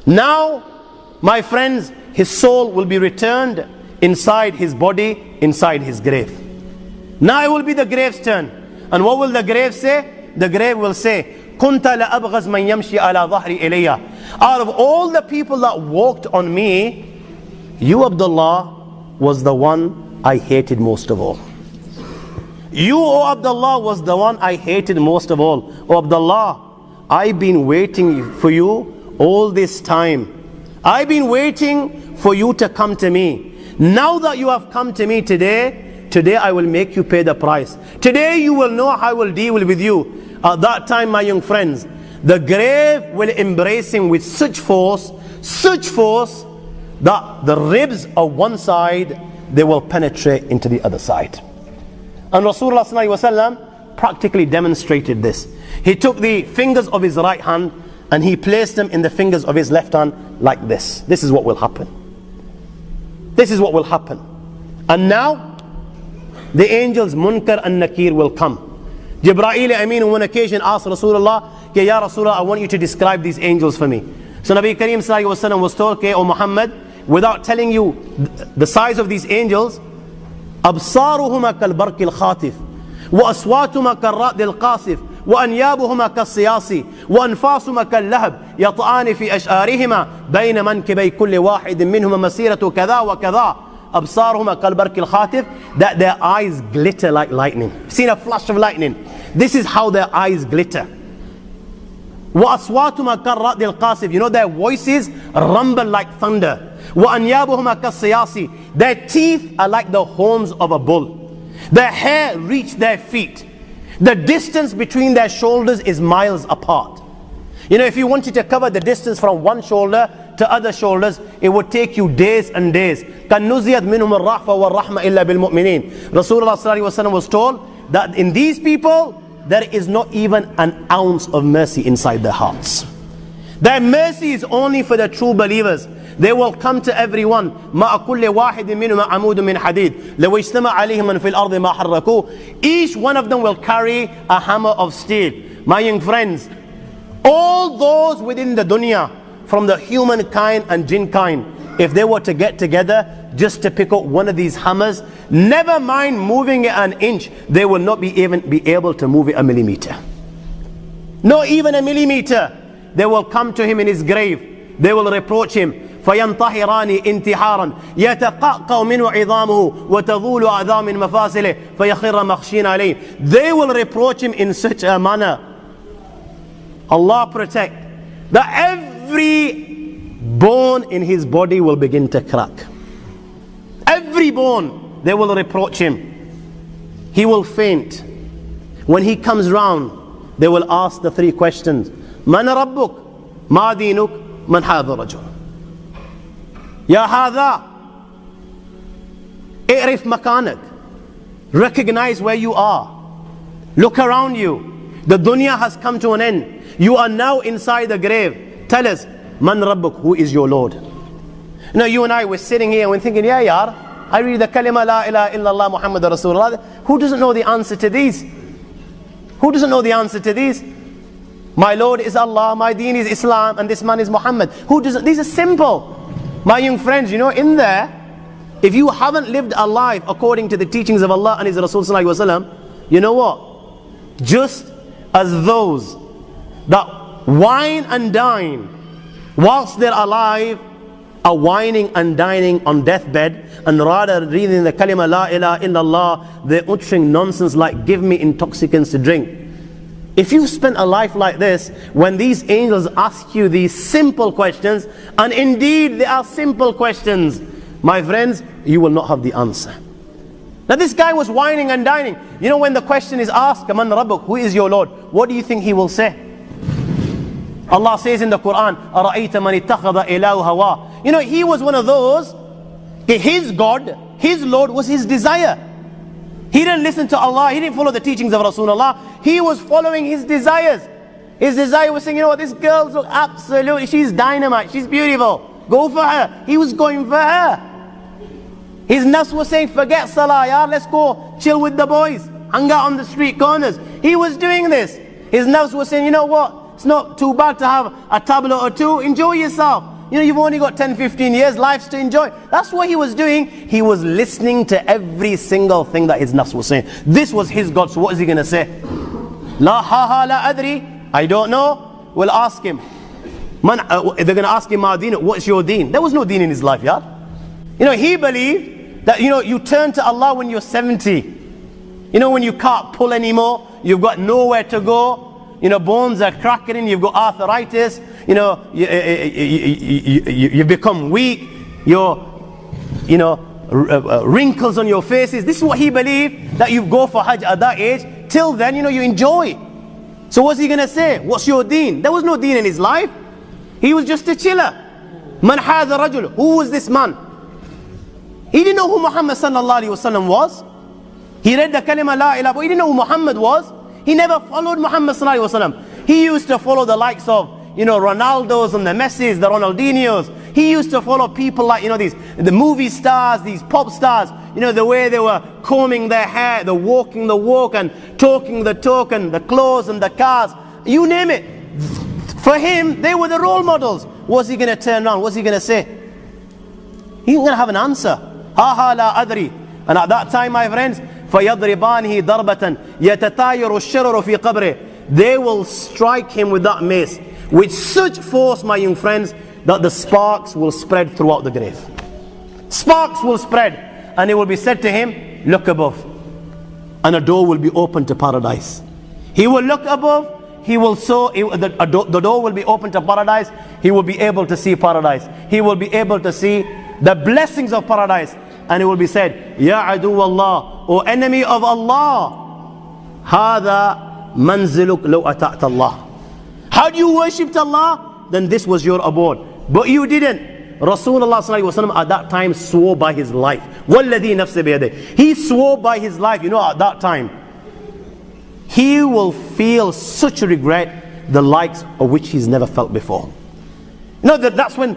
Now, my friends, his soul will be returned inside his body, inside his grave. Now it will be the grave's turn. And what will the grave say? The grave will say, كُنْتَ لَأَبْغَزْ مَنْ يَمْشِي عَلَى ظَهْرِ إِلَيَّ. Out of all the people that walked on me, you, Abdullah, was the one I hated most of all. You, O Abdullah, was the one I hated most of all. O Abdullah, I've been waiting for you all this time. I've been waiting for you to come to me. Now that you have come to me today I will make you pay the price. Today you will know how I will deal with you. At that time, my young friends, the grave will embrace him with such force that the ribs of one side, they will penetrate into the other side. And Rasulullah ﷺ practically demonstrated this. He took the fingers of his right hand and he placed them in the fingers of his left hand like this. This is what will happen. This is what will happen. And now, the angels Munkar and Nakir will come. Jibreel Amin on one occasion asked Rasulullah, Ya Rasulullah, I want you to describe these angels for me. So Nabi Kareem ﷺ was told, O Muhammad, without telling you the size of these angels, أبصارهما كالبرق الخاطف وأصواتهما كالرعد القاصف وأنيابهما كالصياص وأنفاسهما كاللهب يطعان في أشعارهما بين منكبي كل واحد منهما مسيرة كذا وكذا. أبصارهما كالبرق الخاطف, that their eyes glitter like lightning. Seen a flash of lightning? This is how their eyes glitter. وأصواتهما كالرعد القاصف, you know their voices rumble like thunder. وأنيابهما كالصياص, their teeth are like the horns of a bull. Their hair reach their feet. The distance between their shoulders is miles apart. You know, if you wanted to cover the distance from one shoulder to other shoulders, it would take you days and days. كَنُّزِيَتْ مِنْهُمُ الرَّحْفَ وَالرَّحْمَ إِلَّا بِالْمُؤْمِنِينَ. Rasulullah ﷺ was told that in these people, there is not even an ounce of mercy inside their hearts. Their mercy is only for the true believers. They will come to everyone. مَا كُلِّ وَاحِدٍ مِّنْهُمَا عَمُودٌ مِّنْ حَدِيدٍ لَوْ اجْتَمَعَ عَلَيْهِمْ مَنْ فِي الْأَرْضِ مَا حَرَّكُوهُ. Each one of them will carry a hammer of steel. My young friends, all those within the dunya, from the humankind and jinn kind, if they were to get together just to pick up one of these hammers, never mind moving it an inch, they will not even be able to move it a millimeter. Not even a millimeter. They will come to him in his grave. They will reproach him. فينطحران انتحارا يتقعقع منه عظامه وتظول أعظام من مفاصله فيخر مخشين عليه. They will reproach him in such a manner, Allah protect, that every bone in his body will begin to crack. Every bone, they will reproach him. He will faint. When he comes round, they will ask the three questions. من ربك؟ ما دينك؟ من هذا الرجل؟ يا هذا اعرف مكانك. Recognize where you are. Look around you. The dunya has come to an end. You are now inside the grave. Tell us, Man Rabbuk, who is your Lord? Now you and I were sitting here and we're thinking, yeah, yar, I read the kalima la ilaha illallah Muhammad Rasulullah. Who doesn't know the answer to these? Who doesn't know the answer to these? My Lord is Allah, my deen is Islam, and this man is Muhammad. Who doesn't? These are simple. My young friends, you know, in there, if you haven't lived a life according to the teachings of Allah and His Rasul Sallallahu Alaihi Wasallam, you know what? Just as those that wine and dine whilst they're alive are whining and dining on deathbed, and rather reading the kalima la ilaha illallah, they're uttering nonsense like give me intoxicants to drink. If you spent a life like this, when these angels ask you these simple questions, and indeed they are simple questions, my friends, you will not have the answer. Now this guy was whining and dining. You know, when the question is asked, Man Rabbuk, who is your Lord? What do you think he will say? Allah says in the Quran, أَرَأَيْتَ مَنِ اتَّخَذَ إِلَهُ هَوَىٰ. You know, he was one of those, his God, his Lord was his desire. He didn't listen to Allah, he didn't follow the teachings of Rasulullah, he was following his desires. His desire was saying, you know what, this girl's look absolutely, she's dynamite, she's beautiful, go for her. He was going for her. His nafs was saying, forget salah, yeah, let's go chill with the boys, hang out on the street corners. He was doing this. His nafs was saying, you know what, it's not too bad to have a tablet or two, enjoy yourself. You've only got 10, 15 years, life's to enjoy. That's what he was doing. He was listening to every single thing that his nafs was saying. This was his God, so what is he going to say? La ha la adri, I don't know. We'll ask him. They're going to ask him, Ma deen, what's your deen? There was no deen in his life, yeah? He believed that, you turn to Allah when you're 70. When you can't pull anymore, you've got nowhere to go. Bones are cracking, you've got arthritis, you become weak, wrinkles on your faces. This is what he believed, that you go for Hajj at that age. Till then, you enjoy. So what's he going to say? What's your deen? There was no deen in his life. He was just a chiller. Man hadha rajul. Who was this man? He didn't know who Muhammad sallallahu alaihi wasallam was. He read the kalima la ilaha, but he didn't know who Muhammad was. He never followed Muhammad sallallahu alaihi wasallam. He used to follow the likes of, Ronaldos and the Messis, the Ronaldinhos. He used to follow people like, the movie stars, these pop stars, the way they were combing their hair, the walking the walk and talking the talk and the clothes and the cars. You name it. For him, they were the role models. What's he going to turn around? What's he going to say? He's going to have an answer. Ha ha la adri. And at that time, my friends, فَيَضْرِبَانِهِ ضَرْبَةً يَتَتَايَرُ الشَّرَرُ فِي قَبْرِهِ. They will strike him with that mace with such force, my young friends, that the sparks will spread throughout the grave. Sparks will spread, and it will be said to him, look above. And a door will be opened to paradise. He will look above. The door will be open to paradise. He will be able to see paradise. He will be able to see the blessings of paradise. And it will be said, Ya adu Allah, O enemy of Allah, Hada manziluk law ata'ta Allah. How do you worship Allah? Then this was your abode. But you didn't. Rasulullah sallallahu alaihi wasallam at that time swore by his life. Walladhi nafsi biyadih. He swore by his life. At that time, he will feel such regret, the likes of which he's never felt before. That's when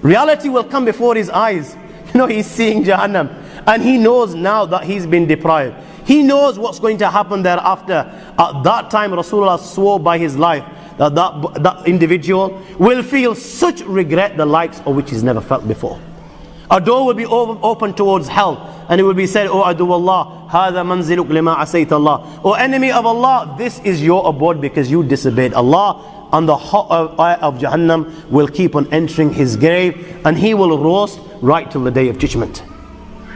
reality will come before his eyes. He's seeing Jahannam, and he knows now that he's been deprived. He knows what's going to happen thereafter. At that time, Rasulullah swore by his life that individual will feel such regret, the likes of which he's never felt before. A door will be open towards hell, and it will be said, O adu Allah, hada manziluk lima asayta Allah. O enemy of Allah, this is your abode because you disobeyed Allah. And the hot fire of Jahannam will keep on entering his grave, and he will roast right till the day of judgment.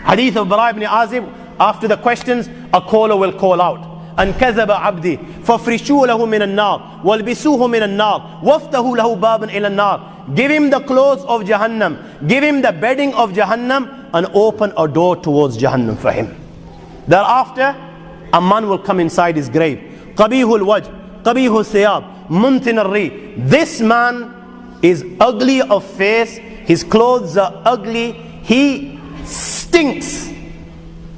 Hadith of Bara ibn Azib, after the questions, a caller will call out, and كذب عبدي فافرشوا له من النار والبسوه من النار وافتحوا له بابا إلى النار. Give him the clothes of Jahannam, give him the bedding of Jahannam, and open a door towards Jahannam for him. Thereafter, a man will come inside his grave. قبيح الوجه قبيح الثياب منتن الريح. This man is ugly of face, his clothes are ugly, he stinks.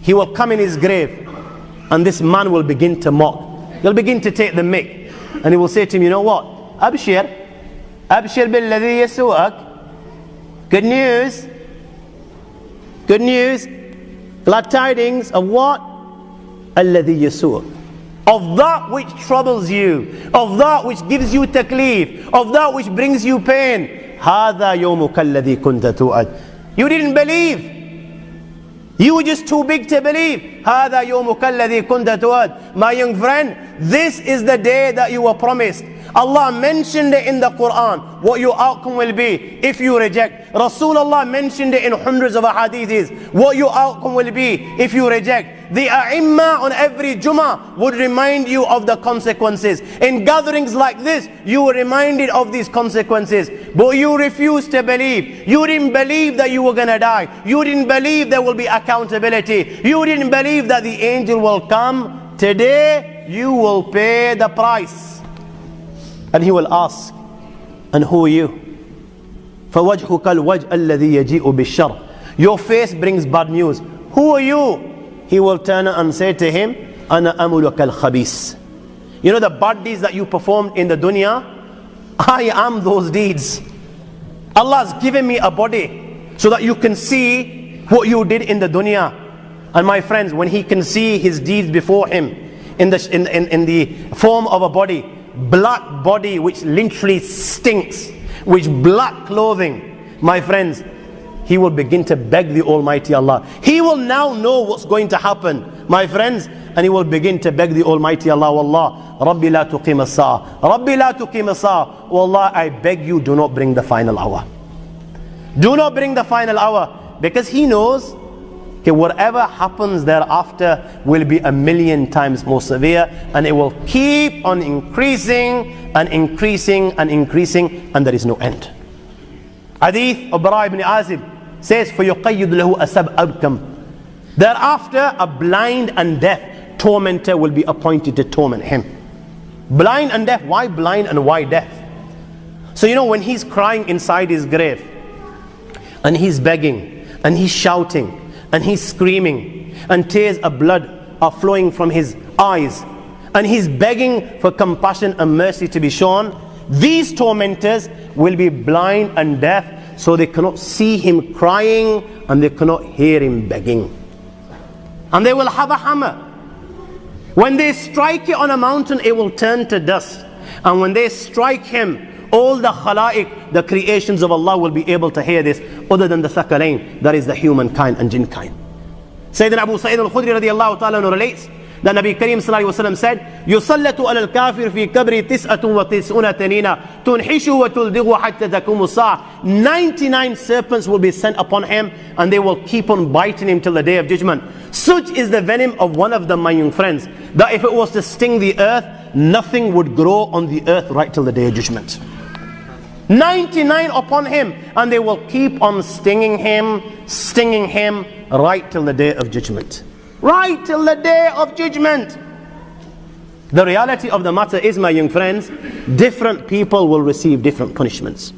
He will come in his grave, and this man will begin to mock. He'll begin to take the mick, and he will say to him, you know what? Abshir billadhi yasu'ak. Good news. Good news. Glad tidings of what? Alladhi yasu'ak. Of that which troubles you, of that which gives you taklif, of that which brings you pain. Hada yawmuka alladhi kunta tu'ad. You didn't believe. You were just too big to believe. هذا يومك الذي كنت توعد. My young friend, this is the day that you were promised. Allah mentioned it in the Quran, what your outcome will be if you reject. Rasulullah mentioned it in hundreds of hadiths, what your outcome will be if you reject. The A'imma on every Jummah would remind you of the consequences. In gatherings like this, you were reminded of these consequences. But you refused to believe. You didn't believe that you were going to die. You didn't believe there will be accountability. You didn't believe that the angel will come. Today, you will pay the price. And he will ask, and who are you? فَوَجْهُكَ الْوَجْءَ الَّذِي يَجِيءُ بِالشَّرِّ. Your face brings bad news. Who are you? He will turn and say to him, أَنَا أَمُلُكَ الْخَبِيثِ. You know the bad deeds that you performed in the dunya? I am those deeds. Allah has given me a body so that you can see what you did in the dunya. And my friends, when he can see his deeds before him in the form of a body, black body which literally stinks, with black clothing, my friends, he will begin to beg the Almighty Allah. He will now know what's going to happen, my friends, and he will begin to beg the Almighty Allah. Wallah, Rabbi la tuqim as-sa'a. Rabbi la tuqim as-sa'a. Wallah, I beg you, do not bring the final hour. Do not bring the final hour, because he knows okay, whatever happens thereafter will be 1,000,000 times more severe, and it will keep on increasing and increasing and increasing, and there is no end. Hadith of Bara ibn Azib says, فَيُقَيِّدْ لَهُ أَسَبْ أَبْكَمْ. Thereafter, a blind and deaf tormentor will be appointed to torment him. Blind and deaf. Why blind and why deaf? So you know, when he's crying inside his grave, and he's begging, and he's shouting, and he's screaming, and tears of blood are flowing from his eyes, and he's begging for compassion and mercy to be shown, these tormentors will be blind and deaf, so they cannot see him crying, and they cannot hear him begging. And they will have a hammer. When they strike it on a mountain, it will turn to dust. And when they strike him, all the khalaiq, the creations of Allah, will be able to hear this, other than the thaqalain, that is the humankind and jinn kind. Sayyidina Abu Sa'id al-Khudri radiyallahu ta'ala relates that Nabi Kareem sallallahu alayhi wa sallam said, يُسَلَّتُ عَلَى الْكَافِرِ فِي كَبْرِ 99 تَنِينَ تُنْحِشُ وَتُلْدِغُ حَتَّى تَكُمُ السَّاعَةِ. 99 serpents will be sent upon him, and they will keep on biting him till the day of judgment. Such is the venom of one of them, my young friends, that if it was to sting the earth, nothing would grow on the earth right till the day of judgment. 99 upon him, and they will keep on stinging him right till the day of judgment. Right till the day of judgment. The reality of the matter is, my young friends, different people will receive different punishments.